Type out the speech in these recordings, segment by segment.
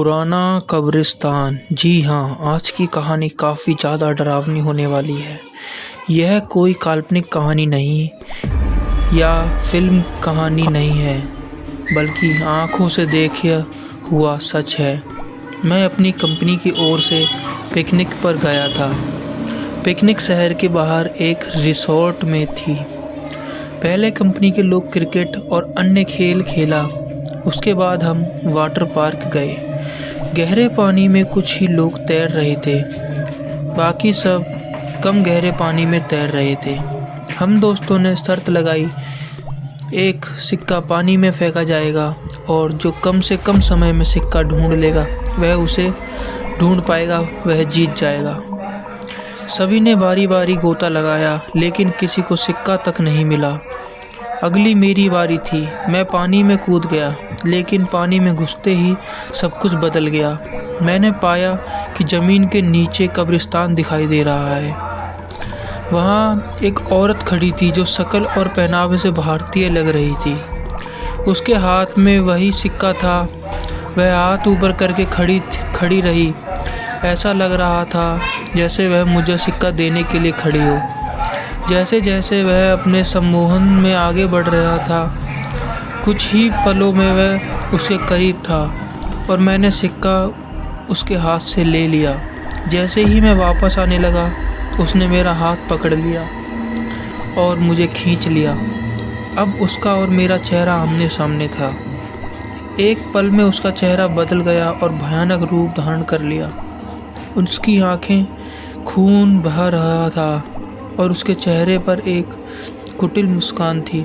पुराना कब्रिस्तान। जी हाँ, आज की कहानी काफ़ी ज़्यादा डरावनी होने वाली है। यह कोई काल्पनिक कहानी नहीं या फिल्म कहानी नहीं है, बल्कि आँखों से देखा हुआ सच है। मैं अपनी कंपनी की ओर से पिकनिक पर गया था। पिकनिक शहर के बाहर एक रिसोर्ट में थी। पहले कंपनी के लोग क्रिकेट और अन्य खेल खेला। उसके बाद हम वाटर पार्क गए। गहरे पानी में कुछ ही लोग तैर रहे थे, बाकी सब कम गहरे पानी में तैर रहे थे। हम दोस्तों ने शर्त लगाई, एक सिक्का पानी में फेंका जाएगा और जो कम से कम समय में सिक्का ढूंढ लेगा वह उसे ढूंढ पाएगा, वह जीत जाएगा। सभी ने बारी बारी गोता लगाया, लेकिन किसी को सिक्का तक नहीं मिला। अगली मेरी बारी थी। मैं पानी में कूद गया, लेकिन पानी में घुसते ही सब कुछ बदल गया। मैंने पाया कि ज़मीन के नीचे कब्रिस्तान दिखाई दे रहा है। वहाँ एक औरत खड़ी थी जो शक्ल और पहनावे से भारतीय लग रही थी। उसके हाथ में वही सिक्का था। वह हाथ ऊपर करके खड़ी रही। ऐसा लग रहा था जैसे वह मुझे सिक्का देने के लिए खड़ी हो। जैसे जैसे वह अपने सम्मोहन में आगे बढ़ रहा था, कुछ ही पलों में वह उसके करीब था और मैंने सिक्का उसके हाथ से ले लिया। जैसे ही मैं वापस आने लगा, उसने मेरा हाथ पकड़ लिया और मुझे खींच लिया। अब उसका और मेरा चेहरा आमने सामने था। एक पल में उसका चेहरा बदल गया और भयानक रूप धारण कर लिया। उसकी आंखें खून बहा रहा था और उसके चेहरे पर एक कुटिल मुस्कान थी।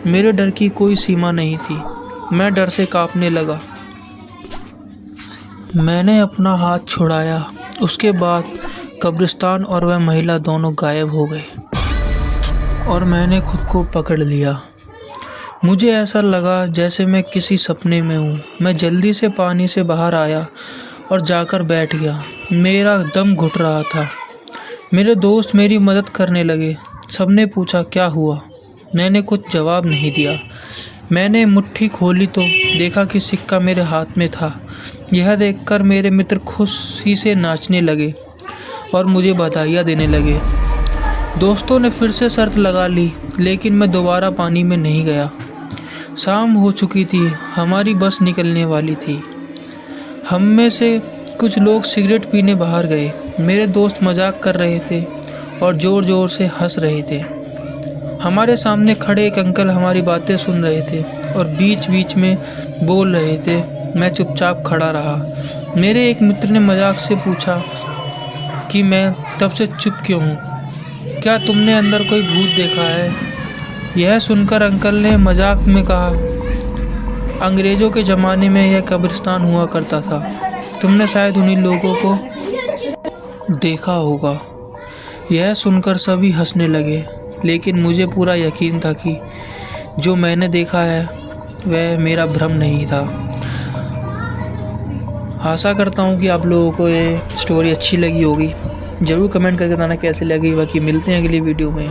मेरे डर की कोई सीमा नहीं थी। मैं डर से कांपने लगा। मैंने अपना हाथ छुड़ाया। उसके बाद कब्रिस्तान और वह महिला दोनों गायब हो गए और मैंने खुद को पकड़ लिया। मुझे ऐसा लगा जैसे मैं किसी सपने में हूँ। मैं जल्दी से पानी से बाहर आया और जाकर बैठ गया। मेरा दम घुट रहा था। मेरे दोस्त मेरी मदद करने लगे। सबने पूछा क्या हुआ। मैंने कुछ जवाब नहीं दिया। मैंने मुट्ठी खोली तो देखा कि सिक्का मेरे हाथ में था। यह देखकर मेरे मित्र खुशी से नाचने लगे और मुझे बधाइयाँ देने लगे। दोस्तों ने फिर से शर्त लगा ली, लेकिन मैं दोबारा पानी में नहीं गया। शाम हो चुकी थी। हमारी बस निकलने वाली थी। हम में से कुछ लोग सिगरेट पीने बाहर गए। मेरे दोस्त मजाक कर रहे थे और ज़ोर ज़ोर से हंस रहे थे। हमारे सामने खड़े एक अंकल हमारी बातें सुन रहे थे और बीच बीच में बोल रहे थे। मैं चुपचाप खड़ा रहा। मेरे एक मित्र ने मजाक से पूछा कि मैं तब से चुप क्यों हूँ, क्या तुमने अंदर कोई भूत देखा है। यह सुनकर अंकल ने मजाक में कहा, अंग्रेज़ों के ज़माने में यह कब्रिस्तान हुआ करता था, तुमने शायद उन्हीं लोगों को देखा होगा। यह सुनकर सभी हंसने लगे, लेकिन मुझे पूरा यकीन था कि जो मैंने देखा है वह मेरा भ्रम नहीं था। आशा करता हूँ कि आप लोगों को ये स्टोरी अच्छी लगी होगी। ज़रूर कमेंट करके बताना कैसे लगी। बाकी मिलते हैं अगली वीडियो में।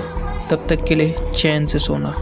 तब तक के लिए चैन से सोना।